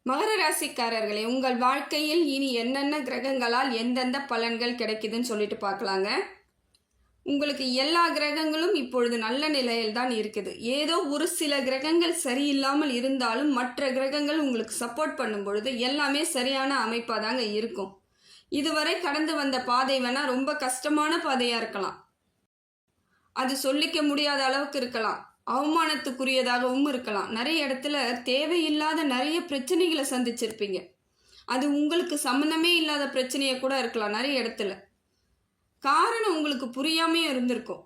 மகர ராசிக்காரர்களே, உங்கள் வாழ்க்கையில் இனி என்னென்ன கிரகங்களால் எந்தெந்த பலன்கள் கிடைக்குதுன்னு சொல்லிட்டு பார்க்கலாங்க. உங்களுக்கு எல்லா கிரகங்களும் இப்பொழுது நல்ல நிலையில் தான் இருக்குது. ஏதோ ஒரு சில கிரகங்கள் சரியில்லாமல் இருந்தாலும் மற்ற கிரகங்கள் உங்களுக்கு சப்போர்ட் பண்ணும் பொழுது எல்லாமே சரியான அமைப்பாக தாங்க இருக்கும். இதுவரை கடந்து வந்த பாதை வேணால் ரொம்ப கஷ்டமான பாதையாக இருக்கலாம், அது சொல்லிக்க முடியாத அளவுக்கு இருக்கலாம், அவமானத்துக்குரியதாகவும் இருக்கலாம். நிறைய இடத்துல தேவையில்லாத நிறைய பிரச்சனைகளை சந்திச்சிருப்பீங்க. அது உங்களுக்கு சம்மந்தமே இல்லாத பிரச்சனையை கூட இருக்கலாம். நிறைய இடத்துல காரணம் உங்களுக்கு புரியாமே இருந்திருக்கும்.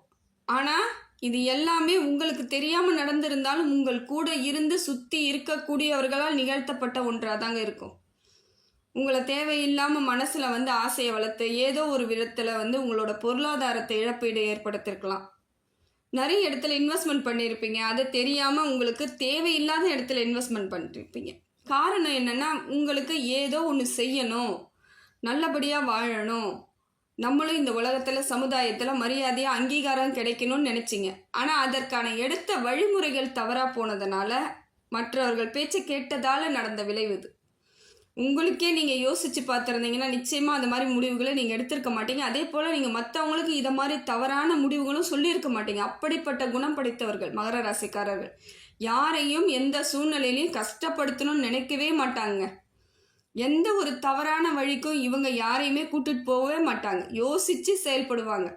ஆனால் இது எல்லாமே உங்களுக்கு தெரியாமல் நடந்திருந்தாலும் உங்கள் கூட இருந்து சுற்றி இருக்கக்கூடியவர்களால் நிகழ்த்தப்பட்ட ஒன்றாக தாங்க இருக்கும். உங்களை தேவையில்லாமல் மனசில் ஆசையை வளர்த்து ஏதோ ஒரு விதத்தில் உங்களோட பொருளாதாரத்தை இழப்பீடு ஏற்படுத்தியிருக்கலாம். நிறைய இடத்துல இன்வெஸ்ட்மெண்ட் பண்ணியிருப்பீங்க, அது தெரியாமல் உங்களுக்கு தேவையில்லாத இடத்துல இன்வெஸ்ட்மெண்ட் பண்ணியிருப்பீங்க. காரணம் என்னென்னா, உங்களுக்கு ஏதோ ஒன்று செய்யணும், நல்லபடியாக வாழணும், நம்மளும் இந்த உலகத்தில் சமுதாயத்தில் மரியாதையாக அங்கீகாரம் கிடைக்கணும்னு நினச்சிங்க. ஆனால் அதற்கான எடுத்த வழிமுறைகள் தவறாக போனதுனால மற்றவர்கள் பேச்சை கேட்டதால் நடந்த விளைவு இது. உங்களுக்கே நீங்கள் யோசித்து பார்த்துருந்தீங்கன்னா நிச்சயமாக அந்த மாதிரி முடிவுகளை நீங்கள் எடுத்திருக்க மாட்டீங்க. அதே போல் நீங்கள் மற்றவங்களுக்கு இதை மாதிரி தவறான முடிவுகளும் சொல்லியிருக்க மாட்டீங்க. அப்படிப்பட்ட குணம் படைத்தவர்கள் மகர ராசிக்காரர்கள். யாரையும் எந்த சூழ்நிலையிலையும் கஷ்டப்படுத்தணும்னு நினைக்கவே மாட்டாங்க. எந்த ஒரு தவறான வழிக்கும் இவங்க யாரையுமே கூட்டிகிட்டு போகவே மாட்டாங்க. யோசித்து செயல்படுவாங்க.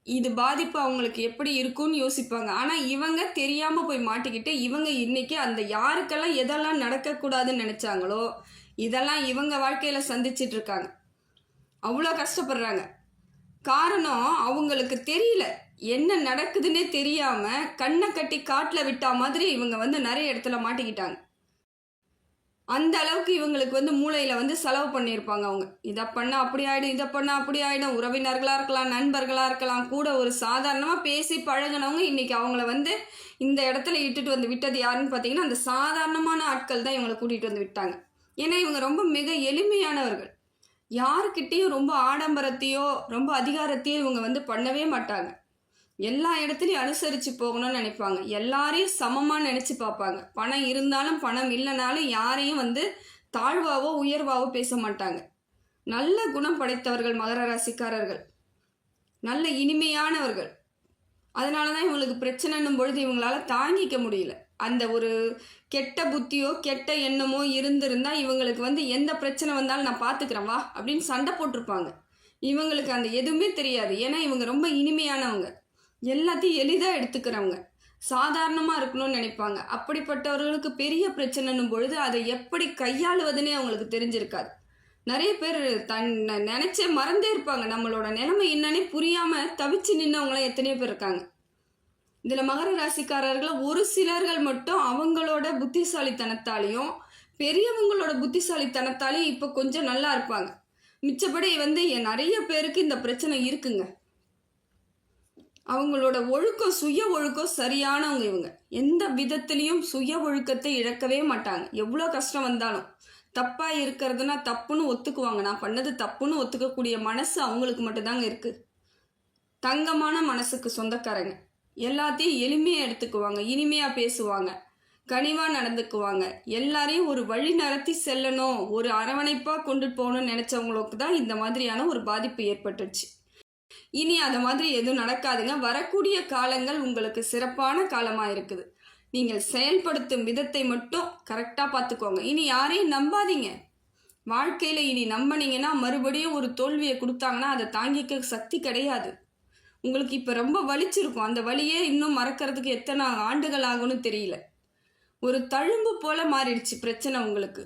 இது பாதிப்பு அவங்களுக்கு எப்படி இருக்கும்னு யோசிப்பாங்க. ஆனால் இவங்க தெரியாமல் போய் மாட்டிக்கிட்டு இவங்க இன்றைக்கி அந்த யாருக்கெல்லாம் எதெல்லாம் நடக்கக்கூடாதுன்னு நினச்சாங்களோ இதெல்லாம் இவங்க வாழ்க்கையில் சந்திச்சிட்டு இருக்காங்க. அவ்வளோ கஷ்டப்படுறாங்க. காரணம் அவங்களுக்கு தெரியல, என்ன நடக்குதுன்னே தெரியாமல் கண்ணை கட்டி காட்டில் விட்டா மாதிரி இவங்க நிறைய இடத்துல மாட்டிக்கிட்டாங்க. அந்த அளவுக்கு இவங்களுக்கு மூளையில் செலவு பண்ணியிருப்பாங்க. அவங்க இதை பண்ணால் அப்படி ஆகிடும், இதை பண்ணால் அப்படி ஆகிடும். உறவினர்களாக இருக்கலாம், நண்பர்களாக இருக்கலாம், கூட ஒரு சாதாரணமாக பேசி பழகினவங்க இன்றைக்கி அவங்கள இந்த இடத்துல இட்டுட்டு விட்டது யாருன்னு பார்த்தீங்கன்னா அந்த சாதாரணமான ஆட்கள் தான் இவங்களை கூட்டிகிட்டு விட்டாங்க. ஏன்னா இவங்க ரொம்ப மிக எளிமையானவர்கள். யாருக்கிட்டேயும் ரொம்ப ஆடம்பரத்தையோ ரொம்ப அதிகாரத்தையோ இவங்க பண்ணவே மாட்டாங்க. எல்லா இடத்துலையும் அனுசரித்து போகணும்னு நினைப்பாங்க. எல்லாரையும் சமமாக நினச்சி பார்ப்பாங்க. பணம் இருந்தாலும் பணம் இல்லைனாலும் யாரையும் தாழ்வாவோ உயர்வாவோ பேச மாட்டாங்க. நல்ல குணம் படைத்தவர்கள் மகர ராசிக்காரர்கள், நல்ல இனிமையானவர்கள். அதனால தான் இவங்களுக்கு பிரச்சனைன்னும் பொழுது இவங்களால தாங்கிக்க முடியல. அந்த ஒரு கெட்ட புத்தியோ கெட்ட எண்ணமோ இருந்திருந்தால் இவங்களுக்கு எந்த பிரச்சனை வந்தாலும் நான் பார்த்துக்கிறேன் வா அப்படின்னு சண்டை போட்டிருப்பாங்க. இவங்களுக்கு அந்த எதுவுமே தெரியாது. ஏன்னா இவங்க ரொம்ப இனிமையானவங்க, எல்லாத்தையும் எளிதாக எடுத்துக்கிறவங்க, சாதாரணமாக இருக்கணும்னு நினைப்பாங்க. அப்படிப்பட்டவர்களுக்கு பெரிய பிரச்சனைன்னும் பொழுது அதை எப்படி கையாளுவதுன்னே அவங்களுக்கு தெரிஞ்சிருக்காது. நிறைய பேர் நினச்சே மறந்தே இருப்பாங்க. நம்மளோட நிலைமை என்னன்னே புரியாமல் தவிச்சு நின்றவங்களாம் எத்தனையோ பேர் இருக்காங்க. இதில் மகர ராசிக்காரர்கள் ஒரு சிலர்கள் மட்டும் அவங்களோட புத்திசாலித்தனத்தாலையும் பெரியவங்களோட புத்திசாலித்தனத்தாலையும் இப்போ கொஞ்சம் நல்லா இருப்பாங்க. மிச்சப்படி நிறைய பேருக்கு இந்த பிரச்சனை இருக்குங்க. அவங்களோட ஒழுக்கம், சுய ஒழுக்கம் சரியானவங்க. இவங்க எந்த விதத்துலேயும் சுய ஒழுக்கத்தை இழக்கவே மாட்டாங்க. எவ்வளோ கஷ்டம் வந்தாலும் தப்பாக இருக்கிறதுனா தப்புன்னு ஒத்துக்குவாங்க. நான் பண்ணது தப்புன்னு ஒத்துக்கக்கூடிய மனசு அவங்களுக்கு மட்டும்தாங்க இருக்குது. தங்கமான மனசுக்கு சொந்தக்காரங்க. எல்லாத்தையும் எளிமையாக எடுத்துக்குவாங்க, இனிமையாக பேசுவாங்க, கனிவாக நடந்துக்குவாங்க. எல்லாரையும் ஒரு வழி நடத்தி செல்லணும், ஒரு அரவணைப்பாக கொண்டுட்டு போகணும்னு நினச்சவங்களுக்கு தான் இந்த மாதிரியான ஒரு பாதிப்பு ஏற்பட்டுச்சு. இனி அது மாதிரி எதுவும் நடக்காதுங்க. வரக்கூடிய காலங்கள் உங்களுக்கு சிறப்பான காலமாக இருக்குது. நீங்கள் செயல்படுத்தும் விதத்தை மட்டும் கரெக்டாக பார்த்துக்கோங்க. இனி யாரையும் நம்பாதீங்க. வாழ்க்கையில் இனி நம்பினீங்கன்னா மறுபடியும் ஒரு தோல்வியை கொடுத்தாங்கன்னா அதை தாங்கிக்க சக்தி கிடையாது. உங்களுக்கு இப்போ ரொம்ப வலிச்சிருக்கும். அந்த வலியே இன்னும் மறக்கிறதுக்கு எத்தனை ஆண்டுகள் ஆகும்னு தெரியல. ஒரு தழும்பு போல் மாறிடுச்சு பிரச்சனை உங்களுக்கு.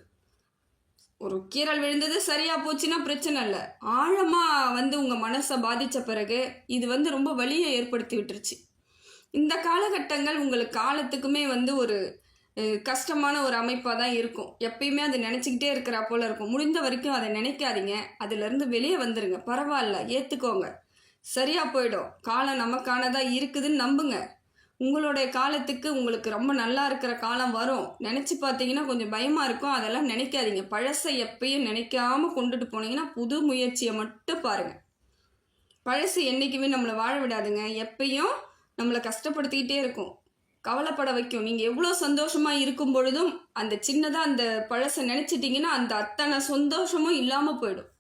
ஒரு கீறல் விழுந்தது சரியாக போச்சுன்னா பிரச்சனை இல்லை. ஆழமாக உங்கள் மனசை பாதித்த பிறகு இது ரொம்ப வலியை ஏற்படுத்தி விட்டுருச்சு. இந்த காலகட்டங்கள் உங்களுக்கு காலத்துக்குமே ஒரு கஷ்டமான ஒரு அமைப்பாக தான் இருக்கும். எப்பயுமே அதை நினச்சிக்கிட்டே இருக்கிறா போல் இருக்கும். முடிந்த வரைக்கும் அதை நினைக்காதீங்க. அதிலேருந்து வெளியே வந்துடுங்க. பரவாயில்ல, ஏற்றுக்கோங்க, சரியாக போயிடும். காலம் நமக்கானதாக இருக்குதுன்னு நம்புங்க. உங்களுடைய காலத்துக்கு உங்களுக்கு ரொம்ப நல்லா இருக்கிற காலம் வரும். நினச்சி பார்த்தீங்கன்னா கொஞ்சம் பயமாக இருக்கும். அதெல்லாம் நினைக்காதீங்க. பழசை எப்பயும் நினைக்காமல் கொண்டுட்டு போனீங்கன்னா புது முயற்சியை மட்டும் பாருங்கள். பழசு என்றைக்குமே நம்மளை வாழ விடாதுங்க. எப்பயும் நம்மளை கஷ்டப்படுத்திக்கிட்டே இருக்கும். கவலைப்பட வைக்கும். நீங்கள் எவ்வளோ சந்தோஷமாக இருக்கும் பொழுதும் அந்த சின்னதாக அந்த பழசை நினச்சிட்டிங்கன்னா அந்த அத்தனை சந்தோஷமும் இல்லாமல் போயிடும்.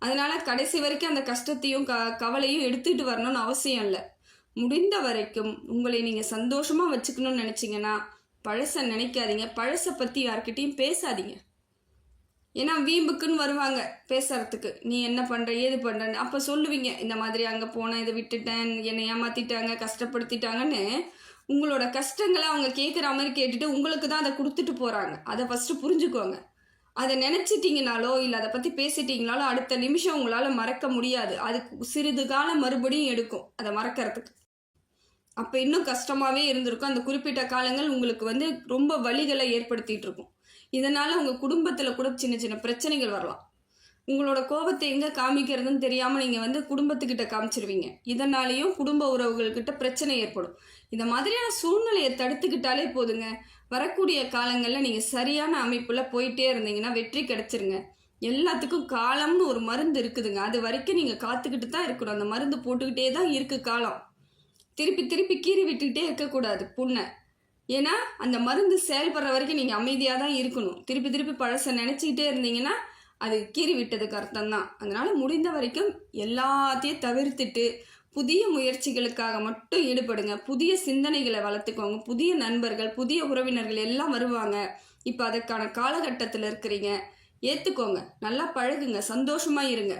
அதனால் கடைசி வரைக்கும் அந்த கஷ்டத்தையும் கவலையும் எடுத்துகிட்டு வரணும்னு அவசியம் இல்லை. முடிந்த வரைக்கும் உங்களை நீங்கள் சந்தோஷமாக வச்சுக்கணும்னு நினச்சிங்கன்னா பழசை நினைக்காதீங்க. பழசை பற்றி யார்கிட்டையும் பேசாதீங்க. ஏன்னா வீம்புக்குன்னு வருவாங்க பேசுறதுக்கு. நீ என்ன பண்ணுற ஏது பண்ணுறன்னு அப்போ சொல்லுவீங்க, இந்த மாதிரி அங்கே போனேன், இதை விட்டுட்டேன், என்னை ஏமாற்றிட்டாங்க, கஷ்டப்படுத்திட்டாங்கன்னு. உங்களோட கஷ்டங்களை அவங்க கேட்குற மாதிரி கேட்டுட்டு உங்களுக்கு தான் அதை கொடுத்துட்டு போகிறாங்க. அதை ஃபஸ்ட்டு புரிஞ்சுக்கோங்க. அதை நினச்சிட்டிங்கனாலோ இல்லை அதை பற்றி பேசிட்டிங்கனாலோ அடுத்த நிமிஷம் உங்களால் மறக்க முடியாது. அதுக்கு சிறிது காலம் மறுபடியும் எடுக்கும் அதை மறக்கிறதுக்கு. அப்போ இன்னும் கஷ்டமாகவே இருந்திருக்கும். அந்த குறிப்பிட்ட காலங்கள் உங்களுக்கு ரொம்ப வலிகளை ஏற்படுத்திகிட்டு இருக்கும். இதனால் உங்கள் குடும்பத்தில் கூட சின்ன சின்ன பிரச்சனைகள் வரலாம். உங்களோட கோபத்தை எங்கே காமிக்கிறதுன்னு தெரியாமல் நீங்கள் குடும்பத்துக்கிட்ட காமிச்சிருவீங்க. இதனாலேயும் குடும்ப உறவுகள்கிட்ட பிரச்சனை ஏற்படும். இந்த மாதிரியான சூழ்நிலையை தடுத்துக்கிட்டாலே போதுங்க. வரக்கூடிய காலங்களில் நீங்கள் சரியான அமைப்பில் போயிட்டே இருந்தீங்கன்னா வெற்றி கிடச்சிருங்க. எல்லாத்துக்கும் காலம்னு ஒரு மருந்து இருக்குதுங்க. அது வரைக்கும் நீங்கள் காத்துக்கிட்டு தான் இருக்கணும். அந்த மருந்து போட்டுக்கிட்டே தான் இருக்குது காலம். திருப்பி திருப்பி கீறி விட்டுக்கிட்டே இருக்கக்கூடாது புண்ணை. ஏன்னா அந்த மருந்து செயல்படுற வரைக்கும் நீங்கள் அமைதியாக தான் இருக்கணும். திருப்பி திருப்பி பழசை நினச்சிக்கிட்டே இருந்தீங்கன்னா அது கீறி விட்டதுக்கு அர்த்தம் தான். அதனால் முடிந்த வரைக்கும் எல்லாத்தையும் தவிர்த்துட்டு புதிய முயற்சிகளுக்காக மட்டும் ஈடுபடுங்க. புதிய சிந்தனைகளை வளர்த்துக்கோங்க. புதிய நண்பர்கள், புதிய உறவினர்கள் எல்லாம் வருவாங்க. இப்போ அதற்கான காலகட்டத்தில் இருக்கிறீங்க. ஏற்றுக்கோங்க, நல்லா பழகுங்க, சந்தோஷமாக இருங்க.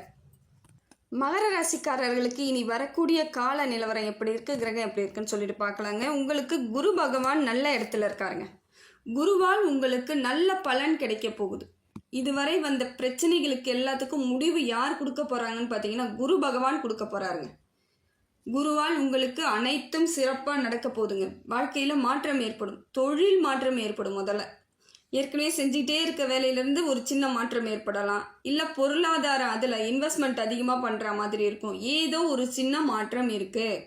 மகர ராசிக்காரர்களுக்கு இனி வரக்கூடிய கால நிலவரம் எப்படி இருக்குது, கிரகம் எப்படி இருக்குன்னு சொல்லிட்டு பார்க்கலாங்க. உங்களுக்கு குரு பகவான் நல்ல இடத்துல இருக்காருங்க. குருவால் உங்களுக்கு நல்ல பலன் கிடைக்க போகுது. இதுவரை வந்த பிரச்சனைகளுக்கு எல்லாத்துக்கும் முடிவு யார் கொடுக்க போகிறாங்கன்னு பார்த்தீங்கன்னா குரு பகவான் கொடுக்க போகிறாருங்க. குருவால் உங்களுக்கு அனைத்தும் சிறப்பாக நடக்க போகுதுங்க. வாழ்க்கையில் மாற்றம் ஏற்படும். தொழில் மாற்றம் ஏற்படும். முதல்ல ஏற்கனவே செஞ்சுக்கிட்டே இருக்க வேலையிலேருந்து ஒரு சின்ன மாற்றம் ஏற்படலாம். இல்லை பொருளாதாரம் அதில் இன்வெஸ்ட்மெண்ட் அதிகமாக பண்ணுற மாதிரி இருக்கும். ஏதோ ஒரு சின்ன மாற்றம் இருக்குது.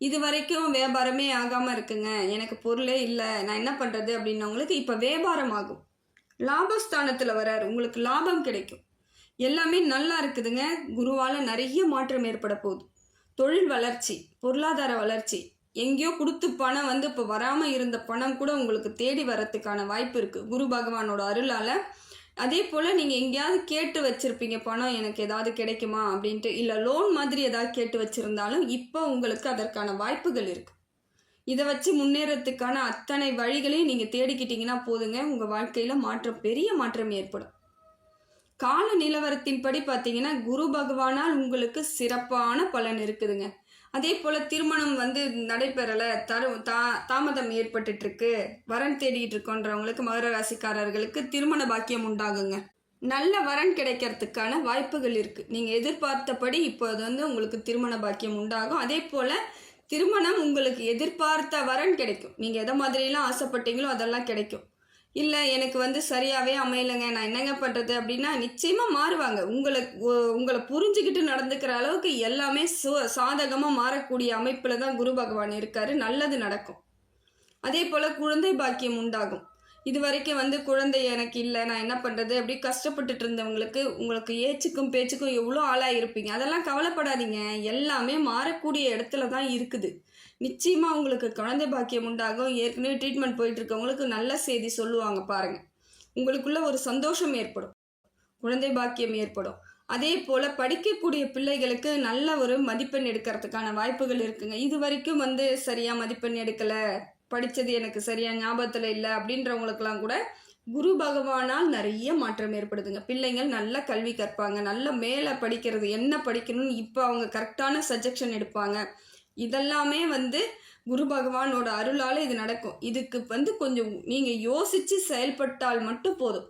இது வரைக்கும் வியாபாரமே ஆகாமல் இருக்குங்க, எனக்கு பொருளே இல்லை, நான் என்ன பண்ணுறது அப்படின்னவங்களுக்கு இப்போ வியாபாரம் ஆகும். லாபஸ்தானத்தில் வராரு, உங்களுக்கு லாபம் கிடைக்கும். எல்லாமே நல்லா இருக்குதுங்க. குருவால் நிறைய மாற்றம் ஏற்பட போகுது. தொழில் வளர்ச்சி, பொருளாதார வளர்ச்சி. எங்கேயோ கொடுத்து பணம் இப்போ வராமல் இருந்த பணம் கூட உங்களுக்கு தேடி வரத்துக்கான வாய்ப்பு இருக்குது குரு பகவானோட அருளால். அதே போல் நீங்கள் எங்கேயாவது கேட்டு வச்சுருப்பீங்க பணம் எனக்கு ஏதாவது கிடைக்குமா அப்படின்ட்டு, இல்லை லோன் மாதிரி ஏதாவது கேட்டு வச்சுருந்தாலும் இப்போ உங்களுக்கு அதற்கான வாய்ப்புகள் இருக்குது. இதை வச்சு முன்னேறத்துக்கான அத்தனை வழிகளையும் நீங்கள் தேடிக்கிட்டிங்கன்னா போதுங்க. உங்கள் வாழ்க்கையில் மாற்றம், பெரிய மாற்றம் ஏற்படும். கால நிலவரத்தின்படி பார்த்தீங்கன்னா குரு பகவானால் உங்களுக்கு சிறப்பான பலன் இருக்குதுங்க. அதே போல் திருமணம் நடைபெறலை, தாமதம் ஏற்பட்டுருக்கு, வரன் தேடிட்டு இருக்கோன்றவங்களுக்கு, மகர ராசிக்காரர்களுக்கு திருமண பாக்கியம் உண்டாகுங்க. நல்ல வரன் கிடைக்கிறதுக்கான வாய்ப்புகள் இருக்குது. நீங்கள் எதிர்பார்த்தபடி இப்போ அது உங்களுக்கு திருமண பாக்கியம் உண்டாகும். அதே போல் திருமணம் உங்களுக்கு எதிர்பார்த்த வரன் கிடைக்கும். நீங்கள் எதை மாதிரிலாம் ஆசைப்பட்டீங்களோ அதெல்லாம் கிடைக்கும். இல்லை எனக்கு சரியாகவே அமையலைங்க, நான் என்னங்க பண்ணுறது அப்படின்னா நிச்சயமாக மாறுவாங்க. உங்களை புரிஞ்சுக்கிட்டு நடந்துக்கிற அளவுக்கு எல்லாமே சாதகமாக மாறக்கூடிய அமைப்பில் தான் குரு பகவான் இருக்கார். நல்லது நடக்கும். அதே போல் குழந்தை பாக்கியம் உண்டாகும். இது வரைக்கும் குழந்தை எனக்கு இல்லை, நான் என்ன பண்ணுறது அப்படி கஷ்டப்பட்டுட்டு இருந்தவங்களுக்கு உங்களுக்கு ஏச்சுக்கும் பேச்சுக்கும் எவ்வளோ ஆளாக இருப்பீங்க. அதெல்லாம் கவலைப்படாதீங்க, எல்லாமே மாறக்கூடிய இடத்துல தான் இருக்குது. நிச்சயமாக உங்களுக்கு குழந்தை பாக்கியம் உண்டாகும். ஏற்கனவே ட்ரீட்மெண்ட் போயிட்டுருக்கவங்களுக்கு நல்ல செய்தி சொல்லுவாங்க பாருங்கள். உங்களுக்குள்ள ஒரு சந்தோஷம் ஏற்படும், குழந்தை பாக்கியம் ஏற்படும். அதே போல் படிக்கக்கூடிய பிள்ளைகளுக்கு நல்ல ஒரு மதிப்பெண் எடுக்கிறதுக்கான வாய்ப்புகள் இருக்குங்க. இது வரைக்கும் சரியாக மதிப்பெண் எடுக்கலை, படித்தது எனக்கு சரியாக ஞாபகத்தில் இல்லை அப்படின்றவங்களுக்கெல்லாம் கூட குரு பகவானால் நிறைய மாற்றம் ஏற்படுதுங்க. பிள்ளைங்கள் நல்ல கல்வி கற்பாங்க, நல்ல மேலே படிக்கிறது, என்ன படிக்கணும்னு இப்போ அவங்க கரெக்டான சஜெக்ஷன் எடுப்பாங்க. இதெல்லாமே குரு பகவானோட அருளால் இது நடக்கும். இதுக்கு கொஞ்சம் நீங்கள் யோசித்து செயல்பட்டால் மட்டும் போதும்.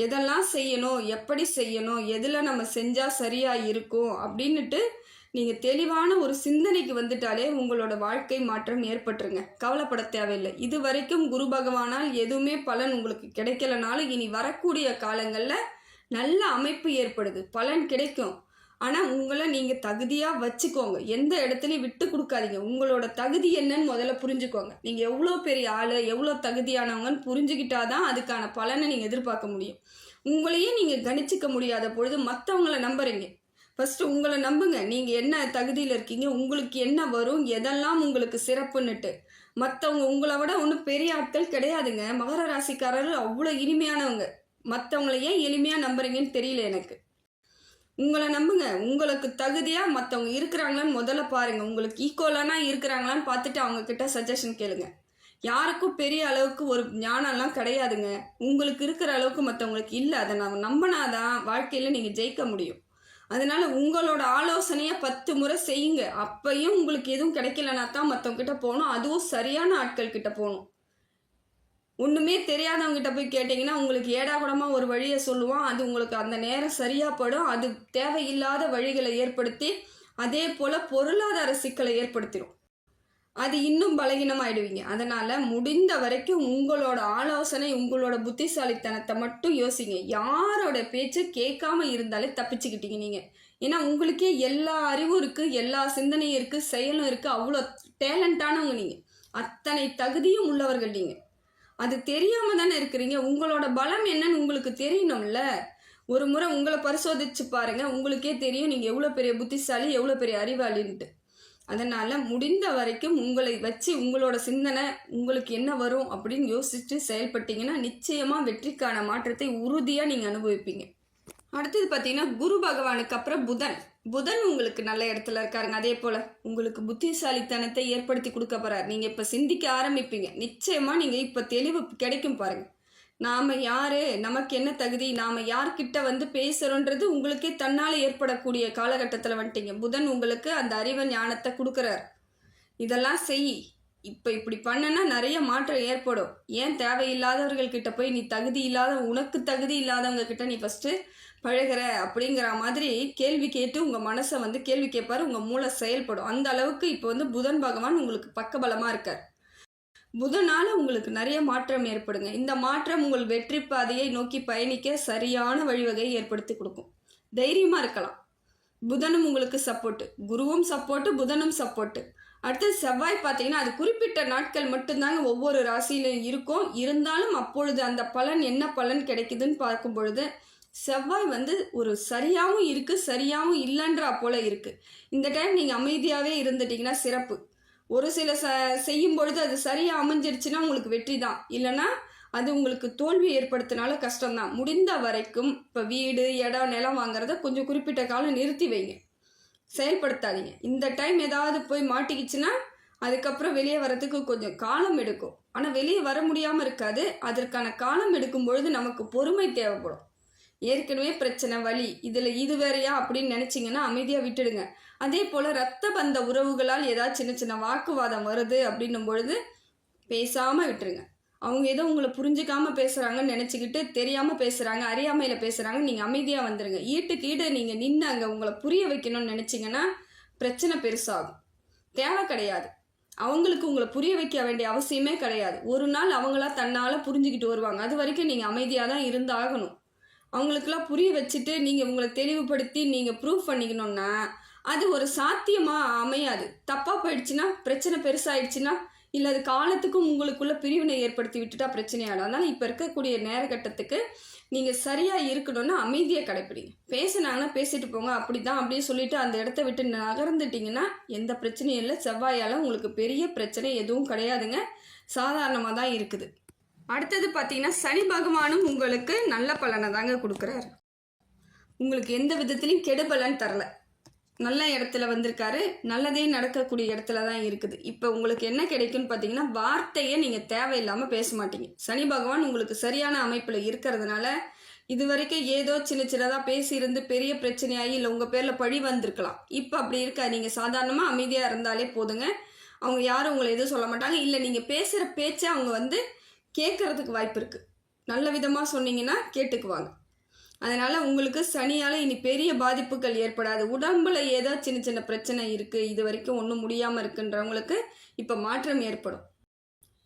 எதெல்லாம் செய்யணும், எப்படி செய்யணும், எதில் நம்ம செஞ்சால் சரியாக இருக்கும் அப்படின்னுட்டு நீங்கள் தெளிவான ஒரு சிந்தனைக்கு வந்துட்டாலே உங்களோட வாழ்க்கை மாற்றம் ஏற்பட்டுருங்க. கவலைப்பட தேவையில்லை. இது வரைக்கும் குரு பகவானால் எதுவுமே பலன் உங்களுக்கு கிடைக்கலனாலும் இனி வரக்கூடிய காலங்களில் நல்ல அமைப்பு ஏற்படுது, பலன் கிடைக்கும். ஆனால் உங்களை நீங்கள் தகுதியாக வச்சுக்கோங்க. எந்த இடத்துலையும் விட்டு கொடுக்காதீங்க. உங்களோட தகுதி என்னன்னு முதல்ல புரிஞ்சுக்கோங்க. நீங்கள் எவ்வளோ பெரிய ஆள், எவ்வளோ தகுதியானவங்கன்னு புரிஞ்சுக்கிட்டாதான் அதுக்கான பலனை நீங்கள் எதிர்பார்க்க முடியும். உங்களையே நீங்கள் கணிச்சிக்க முடியாத பொழுது மற்றவங்கள நம்புறீங்க. ஃபஸ்ட்டு உங்களை நம்புங்க. நீங்கள் என்ன தகுதியில் இருக்கீங்க, உங்களுக்கு என்ன வரும், எதெல்லாம் உங்களுக்கு சிறப்புன்னுட்டு மற்றவங்க உங்களை விட ஒன்றும் பெரிய ஆட்கள் கிடையாதுங்க. மகர ராசிக்காரர்கள் அவ்வளோ இனிமையானவங்க. மற்றவங்கள ஏன் எளிமையாக நம்புறீங்கன்னு தெரியல எனக்கு. உங்களை நம்புங்க. உங்களுக்கு தகுதியாக மற்றவங்க இருக்கிறாங்களான்னு முதல்ல பாருங்கள். உங்களுக்கு ஈக்குவலானா இருக்கிறாங்களான்னு பார்த்துட்டு அவங்கக்கிட்ட சஜஷன் கேளுங்க. யாருக்கும் பெரிய அளவுக்கு ஒரு ஞானம்லாம் கிடையாதுங்க. உங்களுக்கு இருக்கிற அளவுக்கு மற்றவங்களுக்கு இல்லை. அதை நான் நம்பினாதான் வாழ்க்கையில் நீங்கள் ஜெயிக்க முடியும். அதனால உங்களோட ஆலோசனையை 10 முறை செய்யுங்க. அப்பையும் உங்களுக்கு எதுவும் கிடைக்கலனா தான் மற்றவங்க கிட்ட போகணும். அதுவும் சரியான ஆட்கள் கிட்ட போகணும். ஒன்றுமே தெரியாதவங்ககிட்ட போய் கேட்டிங்கன்னா உங்களுக்கு ஏடாகுடமாக ஒரு வழியை சொல்லுவான். அது உங்களுக்கு அந்த நேரம் சரியாக படும். அது தேவையில்லாத வழிகளை ஏற்படுத்தி அதே போல் பொருளாதார சிக்கலை ஏற்படுத்திடும். அது இன்னும் பலகீனமாயிடுவீங்க. அதனால் முடிந்த வரைக்கும் உங்களோட ஆலோசனை, உங்களோட புத்திசாலித்தனத்தை மட்டும் யோசிங்க. யாரோட பேச்சு கேட்காம இருந்தாலே தப்பிச்சுக்கிட்டீங்க நீங்கள். ஏன்னா உங்களுக்கே எல்லா அறிவும் இருக்குது, எல்லா சிந்தனையும் இருக்குது, செயலும் இருக்குது. அவ்வளோ டேலண்டானவங்க நீங்கள். அத்தனை தகுதியும் உள்ளவர்கள் நீங்கள். அது தெரியாமல் தானே இருக்கிறீங்க. உங்களோட பலம் என்னன்னு உங்களுக்கு தெரியணும்ல. ஒரு முறை உங்களை பரிசோதிச்சு பாருங்கள். உங்களுக்கே தெரியும் நீங்கள் எவ்வளோ பெரிய புத்திசாலி, எவ்வளோ பெரிய அறிவாளின்ட்டு. அதனால் முடிந்த வரைக்கும் உங்களை வச்சு உங்களோட சிந்தனை உங்களுக்கு என்ன வரும் அப்படின்னு யோசிச்சுட்டு செயல்பட்டீங்கன்னா நிச்சயமாக வெற்றிக்கான மாற்றத்தை உறுதியாக நீங்கள் அனுபவிப்பீங்க. அடுத்தது பார்த்தீங்கன்னா குரு பகவானுக்கு அப்புறம் புதன் உங்களுக்கு நல்ல இடத்துல இருக்காருங்க. அதே போல் உங்களுக்கு புத்திசாலித்தனத்தை ஏற்படுத்தி கொடுக்க போகிறார். நீங்கள் இப்போ சிந்திக்க ஆரம்பிப்பீங்க. நிச்சயமாக நீங்கள் இப்போ தெளிவு கிடைக்கும் பாருங்கள். நாம் யார், நமக்கு என்ன தகுதி, நாம் யார்கிட்ட வந்து பேசுகிறோன்றது உங்களுக்கே தன்னால் ஏற்படக்கூடிய காலகட்டத்தில் வந்துட்டீங்க. புதன் உங்களுக்கு அந்த அறிவு ஞானத்தை கொடுக்குறார். இதெல்லாம் செய், இப்போ இப்படி பண்ணனா நிறைய மாற்றம் ஏற்படும். ஏன் தேவையில்லாதவர்கள்கிட்ட போய் நீ தகுதி இல்லாத, உனக்கு தகுதி இல்லாதவங்க கிட்ட நீ ஃபஸ்ட்டு பழகிற அப்படிங்கிற மாதிரி கேள்வி கேட்டு உங்கள் மனசை வந்து கேள்வி கேட்பார். உங்கள் மூளை செயல்படும். அந்த அளவுக்கு இப்போ வந்து புதன் பகவான் உங்களுக்கு பக்கபலமாக இருக்கார். புதனால் உங்களுக்கு நிறைய மாற்றம் ஏற்படுங்க. இந்த மாற்றம் உங்கள் வெற்றி பாதையை நோக்கி பயணிக்க சரியான வழிவகையை ஏற்படுத்தி கொடுக்கும். தைரியமாக இருக்கலாம். புதனும் உங்களுக்கு சப்போர்ட்டு, குருவும் சப்போர்ட்டு, புதனும் சப்போர்ட்டு. அடுத்து செவ்வாய் பார்த்தீங்கன்னா அது குறிப்பிட்ட நாட்கள் மட்டும்தாங்க ஒவ்வொரு ராசியிலும் இருக்கும். இருந்தாலும் அப்பொழுது அந்த பலன் என்ன பலன் கிடைக்குதுன்னு பார்க்கும் பொழுது செவ்வாய் வந்து ஒரு சரியாகவும் இருக்குது, சரியாகவும் இல்லைன்றா போல் இருக்குது. இந்த டைம் நீங்கள் அமைதியாகவே இருந்துட்டிங்கன்னா சிறப்பு. ஒரு சில செய்யும் பொழுது அது சரியாக அமைஞ்சிருச்சுன்னா உங்களுக்கு வெற்றி தான். இல்லைன்னா அது உங்களுக்கு தோல்வி ஏற்படுத்தினால கஷ்டம்தான். முடிந்த வரைக்கும் இப்போ வீடு, இடம், நிலம் வாங்குறத கொஞ்சம் குறிப்பிட்ட காலம் நிறுத்தி வைங்க. செயல்படுத்தாதீங்க. இந்த டைம் ஏதாவது போய் மாட்டிக்கிச்சுன்னா அதுக்கப்புறம் வெளியே வரதுக்கு கொஞ்சம் காலம் எடுக்கும். ஆனால் வெளியே வர முடியாமல் இருக்காது. அதற்கான காலம் எடுக்கும் பொழுது நமக்கு பொறுமை தேவைப்படும். ஏற்கனவே பிரச்சனை, வலி, இதில் இது வேறையா அப்படின்னு நினச்சிங்கன்னா அமைதியாக விட்டுடுங்க. அதே போல் ரத்த பந்த உறவுகளால் ஏதாவது சின்ன சின்ன வாக்குவாதம் வருது அப்படின்னும் பொழுது பேசாமல் விட்டுருங்க. அவங்க ஏதோ உங்களை புரிஞ்சிக்காமல் பேசுகிறாங்கன்னு நினச்சிக்கிட்டு தெரியாமல் பேசுகிறாங்க, அறியாமையில் பேசுகிறாங்க, நீங்கள் அமைதியாக வந்துடுங்க. ஈட்டுக்கு ஈடு நீங்கள் நின்று அங்கே உங்களை புரிய வைக்கணும்னு நினச்சிங்கன்னா பிரச்சனை பெருசாகும். தேவை கிடையாது. அவங்களுக்கு உங்களை புரிய வைக்க வேண்டிய அவசியமே கிடையாது. ஒரு நாள் அவங்களா தன்னால் புரிஞ்சுக்கிட்டு வருவாங்க. அது வரைக்கும் நீங்கள் அமைதியாக தான் இருந்து ஆகணும். அவங்களுக்கெல்லாம் புரிய வச்சுட்டு நீங்கள் உங்களை தெளிவுபடுத்தி நீங்கள் ப்ரூவ் பண்ணிக்கணும்னா அது ஒரு சாத்தியமாக அமையாது. தப்பாக போயிடுச்சுன்னா, பிரச்சனை பெருசாகிடுச்சுன்னா, இல்லை அது காலத்துக்கும் உங்களுக்குள்ள பிரிவினை ஏற்படுத்தி விட்டுட்டா பிரச்சனையாடும். அதனால் இப்போ இருக்கக்கூடிய நேரகட்டத்துக்கு நீங்கள் சரியாக இருக்கணும்னா அமைதியை கடைப்பிடிங்க. பேசுனாங்கன்னா பேசிட்டு போங்க, அப்படி தான் அப்படியே சொல்லிவிட்டு அந்த இடத்த விட்டு நகர்ந்துட்டிங்கன்னா எந்த பிரச்சனையும் இல்லை. செவ்வாயால் உங்களுக்கு பெரிய பிரச்சனை எதுவும் கிடையாதுங்க, சாதாரணமாக தான் இருக்குது. அடுத்தது பார்த்தீங்கன்னா சனி பகவானும் உங்களுக்கு நல்ல பலனை தாங்க கொடுக்குறாரு. உங்களுக்கு எந்த விதத்துலையும் கெடுபலன் தரல. நல்ல இடத்துல வந்திருக்காரு. நல்லதே நடக்கக்கூடிய இடத்துல தான் இருக்குது. இப்போ உங்களுக்கு என்ன கிடைக்குன்னு பார்த்தீங்கன்னா வார்த்தையை நீங்கள் தேவையில்லாமல் பேச மாட்டீங்க. சனி பகவான் உங்களுக்கு சரியான அமைப்பில் இருக்கிறதுனால இது வரைக்கும் ஏதோ சின்ன சின்னதாக பேசியிருந்து பெரிய பிரச்சனையாகி இல்லை உங்கள் பேரில் பழி வந்திருக்கலாம். இப்போ அப்படி இருக்கா. நீங்கள் சாதாரணமாக அமைதியாக இருந்தாலே போதுங்க. அவங்க யாரும் உங்களை எதுவும் சொல்ல மாட்டாங்க. இல்லை நீங்கள் பேசுகிற பேச்சை அவங்க வந்து கேட்குறதுக்கு வாய்ப்பு இருக்குது. நல்ல விதமாக சொன்னீங்கன்னா கேட்டுக்குவாங்க. அதனால் உங்களுக்கு சனியால் இனி பெரிய பாதிப்புகள் ஏற்படாது. உடம்பில் ஏதோ சின்ன சின்ன பிரச்சனை இருக்குது, இது வரைக்கும் ஒன்றும் முடியாமல் இருக்குன்றவங்களுக்கு இப்போ மாற்றம் ஏற்படும்.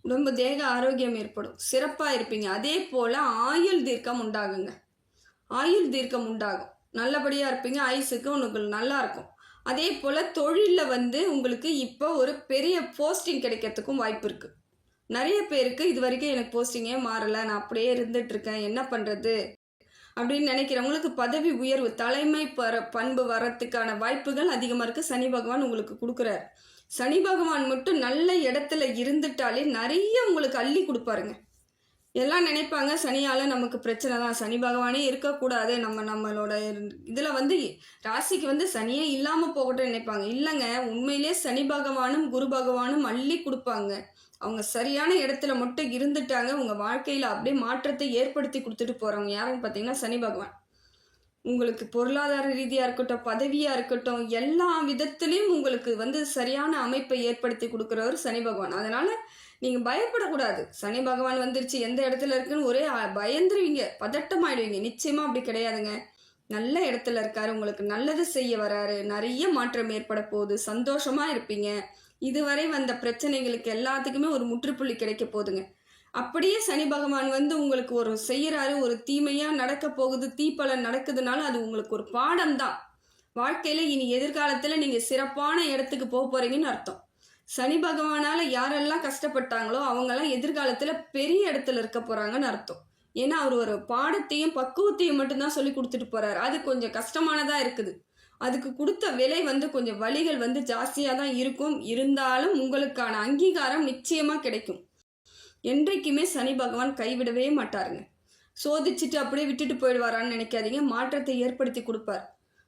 உடம்பு தேக ஆரோக்கியம் ஏற்படும். சிறப்பாக இருப்பீங்க. அதே போல் ஆயுள் தீர்க்கம் உண்டாகுங்க. ஆயுள் தீர்க்கம் உண்டாகும். நல்லபடியாக இருப்பீங்க. ஆயுசுக்கு உங்களுக்கு நல்லா இருக்கும். அதே போல் தொழிலில் வந்து உங்களுக்கு இப்போ ஒரு பெரிய போஸ்டிங் கிடைக்கிறதுக்கும் வாய்ப்பு இருக்குது. நிறைய பேருக்கு இது வரைக்கும் எனக்கு போஸ்டிங்கே மாறலை, நான் அப்படியே இருந்துகிட்ருக்கேன், என்ன பண்ணுறது அப்படின்னு நினைக்கிறவங்களுக்கு பதவி உயர்வு, தலைமை பண்பு வரத்துக்கான வாய்ப்புகள் அதிகமாக இருக்குது. சனி பகவான் உங்களுக்கு கொடுக்குறாரு. சனி பகவான் மட்டும் நல்ல இடத்துல இருந்துட்டாலே நிறைய உங்களுக்கு அள்ளி கொடுப்பாருங்க. எல்லாம் நினைப்பாங்க சனியால் நமக்கு பிரச்சனை தான், சனி பகவானே இருக்கக்கூடாது, நம்மளோட இதில் வந்து ராசிக்கு வந்து சனியே இல்லாமல் போகட்டும் நினைப்பாங்க. இல்லைங்க, உண்மையிலே சனி பகவானும் குரு பகவானும் அள்ளி கொடுப்பாங்க. அவங்க சரியான இடத்துல மட்டும் இருந்துட்டாங்க, உங்கள் வாழ்க்கையில் அப்படியே மாற்றத்தை ஏற்படுத்தி கொடுத்துட்டு போகிறவங்க யாருன்னு பார்த்தீங்கன்னா சனி பகவான். உங்களுக்கு பொருளாதார ரீதியாக இருக்கட்டும், பதவியாக இருக்கட்டும், எல்லா விதத்துலேயும் உங்களுக்கு வந்து சரியான அமைப்பை ஏற்படுத்தி கொடுக்குறவர் சனி பகவான். அதனால் நீங்கள் பயப்படக்கூடாது. சனி பகவான் வந்துருச்சு, எந்த இடத்துல இருக்குன்னு ஒரே பயந்துருவீங்க, பதட்டமாயிடுவீங்க. நிச்சயமாக அப்படி கிடையாதுங்க. நல்ல இடத்துல இருக்காரு, உங்களுக்கு நல்லது செய்ய வராரு, நிறைய மாற்றம் ஏற்பட போகுது, சந்தோஷமாக இருப்பீங்க. இதுவரை வந்த பிரச்சனைகளுக்கு எல்லாத்துக்குமே ஒரு முற்றுப்புள்ளி கிடைக்க போகுதுங்க. அப்படியே சனி பகவான் வந்து உங்களுக்கு ஒரு செய்கிறாரு, ஒரு தீமையாக நடக்க போகுது, தீப்பலன் நடக்குதுனால அது உங்களுக்கு ஒரு பாடம் தான். வாழ்க்கையில் இனி எதிர்காலத்தில் நீங்கள் சிறப்பான இடத்துக்கு போக போகிறீங்கன்னு அர்த்தம். சனி பகவானால் யாரெல்லாம் கஷ்டப்பட்டாங்களோ அவங்கெல்லாம் எதிர்காலத்தில் பெரிய இடத்துல இருக்க போகிறாங்கன்னு அர்த்தம். ஏன்னா அவர் ஒரு பாடத்தையும் பக்குவத்தையும் மட்டும்தான் சொல்லி கொடுத்துட்டு போகிறார். அது கொஞ்சம் கஷ்டமானதாக இருக்குது. அதுக்கு கொடுத்த விலை வந்து கொஞ்சம் வலிகள் வந்து ஜாஸ்தியாக தான் இருக்கும். இருந்தாலும் உங்களுக்கான அங்கீகாரம் நிச்சயமாக கிடைக்கும். என்றைக்குமே சனி பகவான் கைவிடவே மாட்டாருங்க. சோதிச்சுட்டு அப்படியே விட்டுட்டு போயிடுவாரான்னு நினைக்காதீங்க. மாற்றத்தை ஏற்படுத்தி கொடுப்பார்,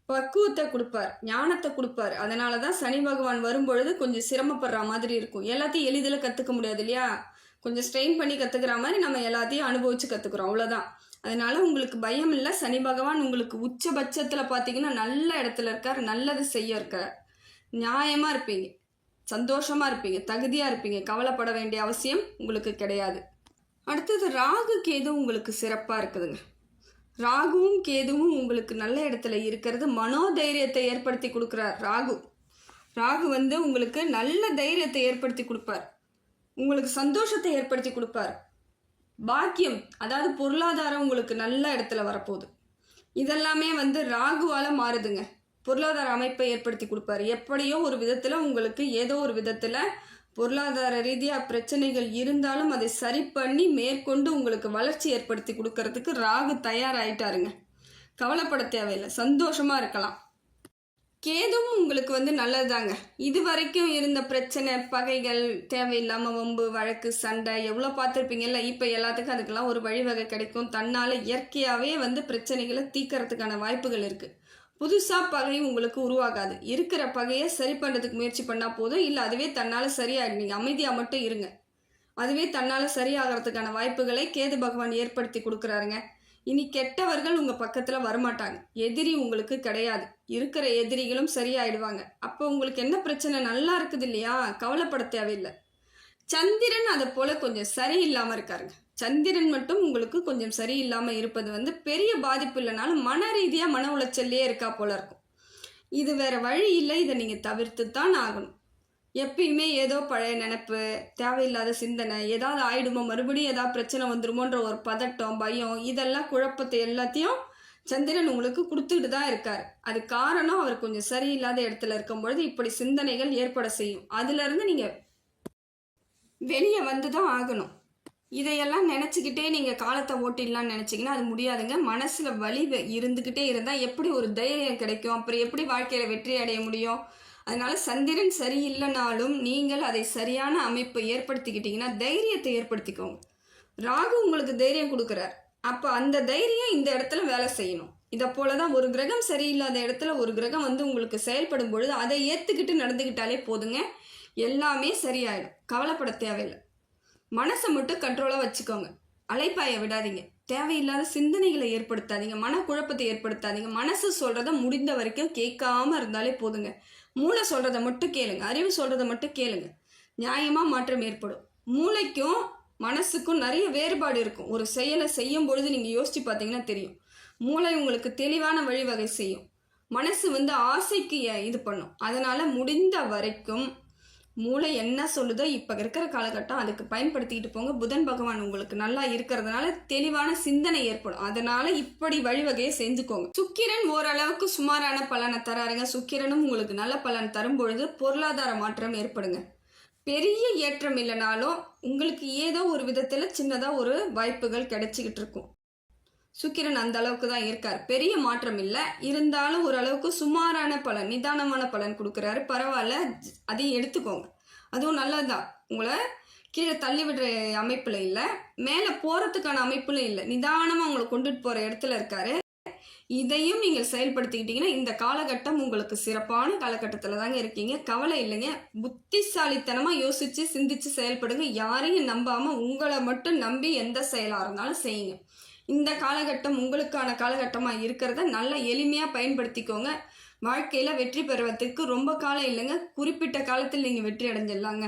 பக்குவத்தை கொடுப்பார், ஞானத்தை கொடுப்பார். அதனால தான் சனி பகவான் வரும்பொழுது கொஞ்சம் சிரமப்படுற மாதிரி இருக்கும். எல்லாத்தையும் எளிதில் கற்றுக்க முடியாது இல்லையா? கொஞ்சம் ஸ்ட்ரெயின் பண்ணி கற்றுக்கிற மாதிரி நம்ம எல்லாத்தையும் அனுபவித்து கற்றுக்குறோம், அவ்வளோதான். அதனால உங்களுக்கு பயம் இல்லை. சனி பகவான் உங்களுக்கு உச்சபட்சத்தில் பார்த்தீங்கன்னா நல்ல இடத்துல இருக்கார், நல்லது செய்ய இருக்கார். நியாயமாக இருப்பீங்க, சந்தோஷமாக இருப்பீங்க, தகுதியாக இருப்பீங்க. கவலைப்பட வேண்டிய அவசியம் உங்களுக்கு கிடையாது. அடுத்தது ராகு கேது உங்களுக்கு சிறப்பாக இருக்குதுங்க. ராகுவும் கேதுவும் உங்களுக்கு நல்ல இடத்துல இருக்கிறது மனோதைரியத்தை ஏற்படுத்தி கொடுக்குறார். ராகு வந்து உங்களுக்கு நல்ல தைரியத்தை ஏற்படுத்தி கொடுப்பார், உங்களுக்கு சந்தோஷத்தை ஏற்படுத்தி கொடுப்பார். பாக்கியம், அதாவது பொருளாதாரம் உங்களுக்கு நல்ல இடத்துல வரப்போகுது. இதெல்லாமே வந்து ராகுவால் மாறுதுங்க. பொருளாதார அமைப்பை ஏற்படுத்தி கொடுப்பாரு. எப்படியோ ஒரு விதத்தில் உங்களுக்கு ஏதோ ஒரு விதத்தில் பொருளாதார ரீதியாக பிரச்சனைகள் இருந்தாலும் அதை சரி பண்ணி மேற்கொண்டு உங்களுக்கு வளர்ச்சி ஏற்படுத்தி கொடுக்கறதுக்கு ராகு தயாராகிட்டாருங்க. கவலைப்பட தேவையில்லை, சந்தோஷமாக இருக்கலாம். கேதுவும் உங்களுக்கு வந்து நல்லதுதாங்க. இது வரைக்கும் இருந்த பிரச்சனை, பகைகள், தேவையில்லாமல் வம்பு, வழக்கு, சண்டை எவ்வளோ பார்த்துருப்பீங்கல்ல. இப்போ எல்லாத்துக்கும் அதுக்கெல்லாம் ஒரு வழிவகை கிடைக்கும். தன்னால் இயற்கையாகவே வந்து பிரச்சனைகளை தீர்க்கறதுக்கான வாய்ப்புகள் இருக்குது. புதுசாக பகை உங்களுக்கு உருவாகாது. இருக்கிற பகையை சரி பண்ணுறதுக்கு முயற்சி பண்ணால் போதும். இல்லை அதுவே தன்னால் சரியாகிடும். நீங்கள் அமைதியாக மட்டும் இருங்க, அதுவே தன்னால் சரியாகிறதுக்கான வாய்ப்புகளை கேது பகவான் ஏற்படுத்தி கொடுக்குறாருங்க. இனி கெட்டவர்கள் உங்கள் பக்கத்தில் வரமாட்டாங்க. எதிரி உங்களுக்கு கிடையாது. இருக்கிற எதிரிகளும் சரியாயிடுவாங்க. அப்போ உங்களுக்கு என்ன பிரச்சனை? நல்லா இருக்குது இல்லையா? கவலைப்பட தேவையில்லை. சந்திரன் அதை போல் கொஞ்சம் சரியில்லாமல் இருக்காருங்க. சந்திரன் மட்டும் உங்களுக்கு கொஞ்சம் சரியில்லாமல் இருப்பது வந்து பெரிய பாதிப்பு இல்லைனாலும் மன ரீதியாக மன உளைச்சல்லே இருக்கா போல இருக்கும். இது வேறு வழி இல்லை, இதை நீங்கள் தவிர்த்து தான் ஆகணும். எப்பயுமே ஏதோ பழைய நினப்பு, தேவையில்லாத சிந்தனை, ஏதாவது ஆயிடுமோ, மறுபடியும் ஏதாவது பிரச்சனை வந்துடுமோன்ற ஒரு பதட்டம், பயம், இதெல்லாம் குழப்பத்தை எல்லாத்தையும் சந்திரன் உங்களுக்கு கொடுத்துக்கிட்டு தான் இருக்கார். அது காரணம் அவர் கொஞ்சம் சரியில்லாத இடத்துல இருக்கும்பொழுது இப்படி சிந்தனைகள் ஏற்பட செய்யும். அதுலேருந்து நீங்கள் வெளியே வந்து தான் ஆகணும். இதையெல்லாம் நினச்சிக்கிட்டே நீங்கள் காலத்தை ஓட்டிடலான்னு நினச்சிங்கன்னா அது முடியாதுங்க. மனசில் வலி இருந்துக்கிட்டே இருந்தால் எப்படி ஒரு தைரியம் கிடைக்கும்? அப்புறம் எப்படி வாழ்க்கையில் வெற்றி அடைய முடியும்? அதனால் சந்திரன் சரியில்லைனாலும் நீங்கள் அதை சரியான அமைப்பை ஏற்படுத்திக்கிட்டிங்கன்னா தைரியத்தை ஏற்படுத்திக்கோங்க. ராகு உங்களுக்கு தைரியம் கொடுக்குறார். அப்போ அந்த தைரியம் இந்த இடத்துல வேலை செய்யணும். இதை போல தான் ஒரு கிரகம் சரியில்லாத இடத்துல ஒரு கிரகம் வந்து உங்களுக்கு செயல்படும் பொழுது அதை ஏற்றுக்கிட்டு நடந்துக்கிட்டாலே போதுங்க, எல்லாமே சரியாயிடும். கவலைப்பட தேவையில்லை. மனசை மட்டும் கண்ட்ரோலாக வச்சுக்கோங்க. அலைப்பாய விடாதீங்க. தேவையில்லாத சிந்தனைகளை ஏற்படுத்தாதீங்க, மனக்குழப்பத்தை ஏற்படுத்தாதீங்க. மனசு சொல்கிறத முடிந்த வரைக்கும் கேட்காம இருந்தாலே போதுங்க. மூளை சொல்கிறத மட்டும் கேளுங்க, அறிவு சொல்கிறத மட்டும் கேளுங்க. நியாயமாக மாற்றம் ஏற்படும். மூளைக்கும் மனசுக்கும் நிறைய வேறுபாடு இருக்கும். ஒரு செயலை செய்யும் பொழுது நீங்கள் யோசித்து பார்த்தீங்கன்னா தெரியும். மூளை உங்களுக்கு தெளிவான வழிவகை செய்யும், மனசு வந்து ஆசைக்கு இது பண்ணும். அதனால் முடிந்த வரைக்கும் மூளை என்ன சொல்லுதோ இப்போ இருக்கிற காலகட்டம் அதுக்கு பயன்படுத்திக்கிட்டு போங்க. புதன் பகவான் உங்களுக்கு நல்லா இருக்கிறதுனால தெளிவான சிந்தனை ஏற்படும். அதனால இப்படி வழிவகையை செஞ்சுக்கோங்க. சுக்கிரன் ஓரளவுக்கு சுமாரான பலனை தராருங்க. சுக்கிரனும் உங்களுக்கு நல்ல பலன் தரும் பொழுது பொருளாதார மாற்றம் ஏற்படுங்க. பெரிய ஏற்றம் இல்லைனாலும் உங்களுக்கு ஏதோ ஒரு விதத்தில் சின்னதாக ஒரு வாய்ப்புகள் கிடைச்சிக்கிட்டு இருக்கும். சுக்கிரன் அந்த அளவுக்கு தான் இருக்கார். பெரிய மாற்றம் இல்லை, இருந்தாலும் ஓரளவுக்கு சுமாரான பலன், நிதானமான பலன் கொடுக்குறாரு. பரவாயில்ல, அதையும் எடுத்துக்கோங்க. அதுவும் நல்லதுதான். உங்களை கீழே தள்ளி விடுற அமைப்பில் இல்லை, மேலே போகிறதுக்கான அமைப்புல இல்லை, நிதானமாக உங்களை கொண்டுட்டு போகிற இடத்துல இருக்காரு. இதையும் நீங்கள் செயல்படுத்திக்கிட்டீங்கன்னா இந்த காலகட்டம் உங்களுக்கு சிறப்பான காலகட்டத்தில் தாங்க இருக்கீங்க. கவலை இல்லைங்க. புத்திசாலித்தனமாக யோசித்து சிந்தித்து செயல்படுங்க. யாரையும் நம்பாமல் உங்களை மட்டும் நம்பி எந்த செயலாக இருந்தாலும் செய்யுங்க. இந்த காலகட்டம் உங்களுக்கான காலகட்டமாக இருக்கிறத நல்லா எளிமையாக பயன்படுத்திக்கோங்க. வாழ்க்கையில் வெற்றி பெறுவதற்கு ரொம்ப காலம் இல்லைங்க, குறிப்பிட்ட காலத்தில் நீங்கள் வெற்றி அடைஞ்சிடலாங்க.